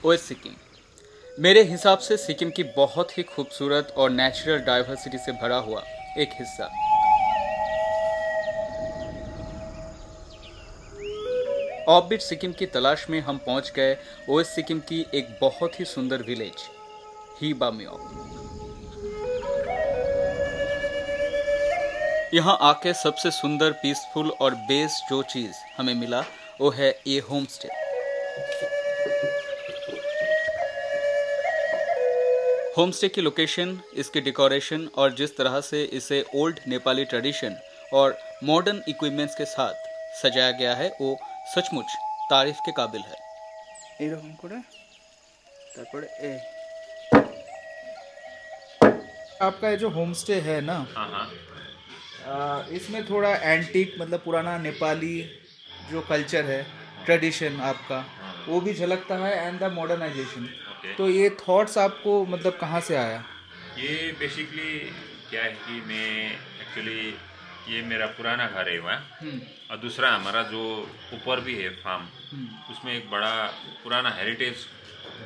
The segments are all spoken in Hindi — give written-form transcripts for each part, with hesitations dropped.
ओएस सिक्किम मेरे हिसाब से सिक्किम की बहुत ही खूबसूरत और नेचुरल डाइवर्सिटी से भरा हुआ एक हिस्सा। ऑफबीट सिक्किम की तलाश में हम पहुंच गए ओएस सिक्किम की एक बहुत ही सुंदर विलेज ही बामियोक। यहाँ आके सबसे सुंदर, पीसफुल और बेस्ट जो चीज़ हमें मिला वो है ये होम स्टे। होम स्टे की लोकेशन, इसकी डेकोरेशन और जिस तरह से इसे ओल्ड नेपाली ट्रेडिशन और मॉडर्न इक्विपमेंट्स के साथ सजाया गया है वो सचमुच तारीफ के काबिल है। आपका ये जो होम स्टे है ना, इसमें थोड़ा एंटीक मतलब पुराना नेपाली जो कल्चर है, ट्रेडिशन आपका वो भी झलकता है एंड द मॉडर्नाइजेशन। तो ये थॉट्स आपको मतलब कहाँ से आया? ये बेसिकली क्या है कि मैं एक्चुअली ये मेरा पुराना घर है वहाँ, और दूसरा हमारा जो ऊपर भी है फार्म, उसमें एक बड़ा पुराना हेरिटेज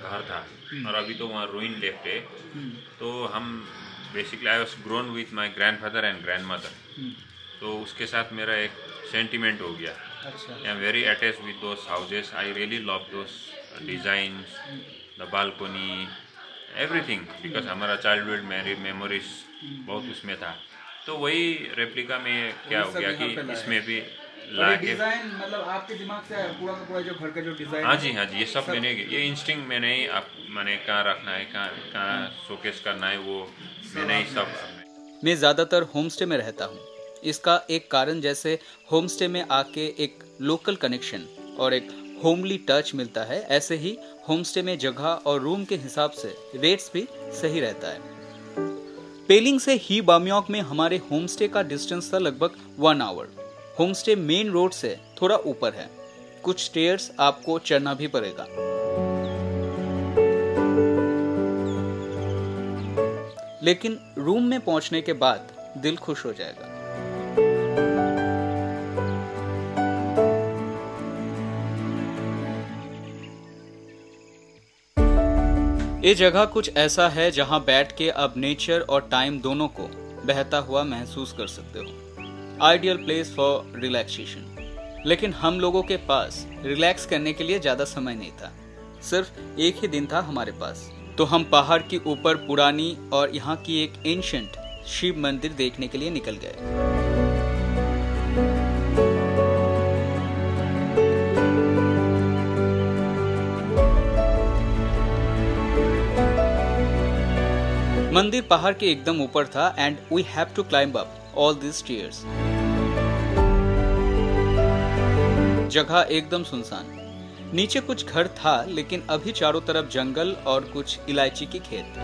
घर था और अभी तो वहाँ रूइन लेफ्ट है। तो हम basically I was grown with my grandfather and grandmother, तो उसके साथ मेरा एक सेंटिमेंट हो गया। I am very attach with those houses, I really love those designs, the balcony, everything, because हमारा चाइल्डहुड मेमोरीज बहुत उसमें था। तो वही रेप्लिका में क्या हो गया कि इसमें भी लाके डिजाइन मतलब आपके दिमाग से आया पूरा का पूरा जो घर का जो डिजाइन? हाँ जी, ये सब मैंने, ये इंस्टिंक्ट मैंने ही मैंने कहाँ रखना है, कहाँ शोकेस करना है, वो मैंने ही सब। मैं ज़्यादातर होम स्टे में रहता हूँ। इसका एक कारण जैसे होम स्टे में आके एक लोकल कनेक्शन और एक होमली टच मिलता है, ऐसे ही होम स्टे में जगह और रूम के हिसाब से रेट्स भी सही रहता है। पेलिंग से ही बामियोक में हमारे होम स्टे का डिस्टेंस था लगभग 1 hour. Home stay main road से थोड़ा ऊपर है, कुछ स्टेयर्स आपको चढ़ना भी पड़ेगा। लेकिन रूम में पहुंचने के बाद दिल खुश हो जाएगा। ये जगह कुछ ऐसा है जहां बैठ के अब नेचर और टाइम दोनों को बहता हुआ महसूस कर सकते हो। Ideal place for relaxation. लेकिन हम लोगों के पास रिलैक्स करने के लिए ज्यादा समय नहीं था, सिर्फ एक ही दिन था हमारे पास। तो हम पहाड़ के ऊपर पुरानी और यहाँ की एक एंशिएंट शिव मंदिर देखने के लिए निकल गए। मंदिर पहाड़ के एकदम ऊपर था and we have to climb up all this stairs. जगह एकदम सुनसान, नीचे कुछ घर था लेकिन अभी चारों तरफ जंगल और कुछ इलायची की खेत।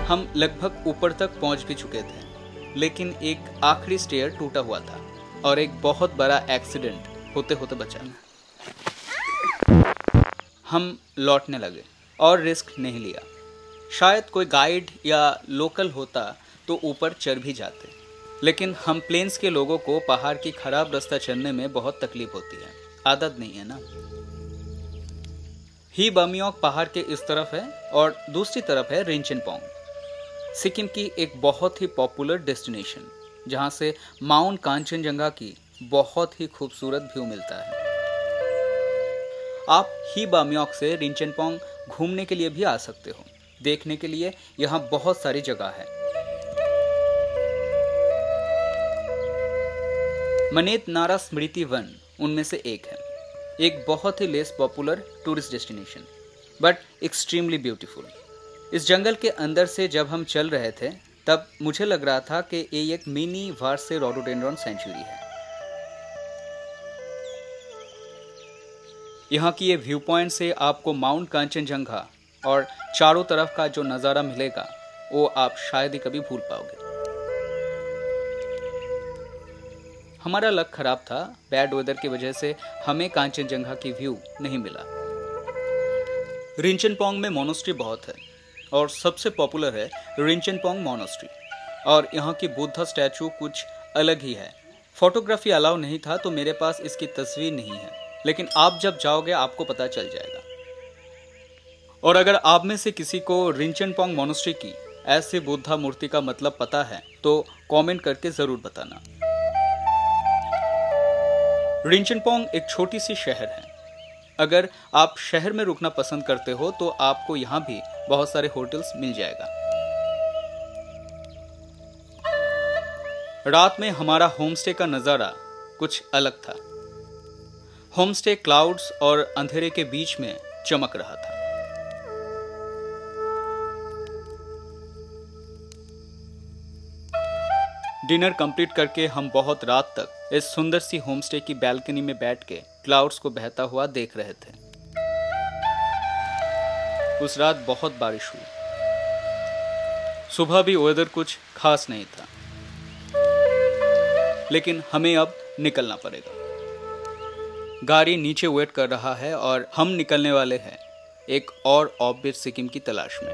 हम लगभग ऊपर तक पहुंच भी चुके थे, लेकिन एक आखिरी स्टेयर टूटा हुआ था और एक बहुत बड़ा एक्सीडेंट होते होते बचा। हम लौटने लगे और रिस्क नहीं लिया। शायद कोई गाइड या लोकल होता तो ऊपर चढ़ भी जाते, लेकिन हम प्लेन्स के लोगों को पहाड़ की खराब रास्ता चढ़ने में बहुत तकलीफ होती है, आदत नहीं है ना। ही बामियोक पहाड़ के इस तरफ है और दूसरी तरफ है रिंचनपोंग, सिक्किम की एक बहुत ही पॉपुलर डेस्टिनेशन, जहां से माउंट कांचनजंगा की बहुत ही खूबसूरत व्यू मिलता है। आप ही बामियोक से रिंचनपोंग घूमने के लिए भी आ सकते हो। देखने के लिए यहाँ बहुत सारी जगह है। मनेत नारा स्मृति वन उनमें से एक है, एक बहुत ही less popular tourist destination but extremely beautiful. इस जंगल के अंदर से जब हम चल रहे थे तब मुझे लग रहा था कि ये एक मिनी वार्से रोडोडेंड्रॉन सेंचुरी है। यहाँ की ये व्यू पॉइंट से आपको माउंट कांचनजंगा और चारों तरफ का जो नज़ारा मिलेगा वो आप शायद ही कभी भूल पाओगे। हमारा लक खराब था, बैड वेदर की वजह से हमें कांचनजंगा की व्यू नहीं मिला। रिंचनपोंग में मोनेस्ट्री बहुत है और सबसे पॉपुलर है रिंचनपोंग मोनेस्ट्री, और यहाँ की बुद्धा स्टैचू कुछ अलग ही है। फोटोग्राफी अलाउ नहीं था तो मेरे पास इसकी तस्वीर नहीं है, लेकिन आप जब जाओगे आपको पता चल जाएगा। और अगर आप में से किसी को रिंचनपोंग मोनेस्ट्री की ऐसे बुद्धा मूर्ति का मतलब पता है तो कमेंट करके जरूर बताना। रिंचनपोंग एक छोटी सी शहर है। अगर आप शहर में रुकना पसंद करते हो तो आपको यहाँ भी बहुत सारे होटल्स मिल जाएगा। रात में हमारा होमस्टे का नज़ारा कुछ अलग था। होमस्टे क्लाउड्स और अंधेरे के बीच में चमक रहा था। डिनर कंप्लीट करके हम बहुत रात तक इस सुंदर सी होमस्टे की बैल्कनी में बैठ के क्लाउड्स को बहता हुआ देख रहे थे। उस रात बहुत बारिश हुई। सुबह भी वेदर कुछ खास नहीं था, लेकिन हमें अब निकलना पड़ेगा। गाड़ी नीचे वेट कर रहा है और हम निकलने वाले हैं एक और ऑफ-बीट सिक्किम की तलाश में।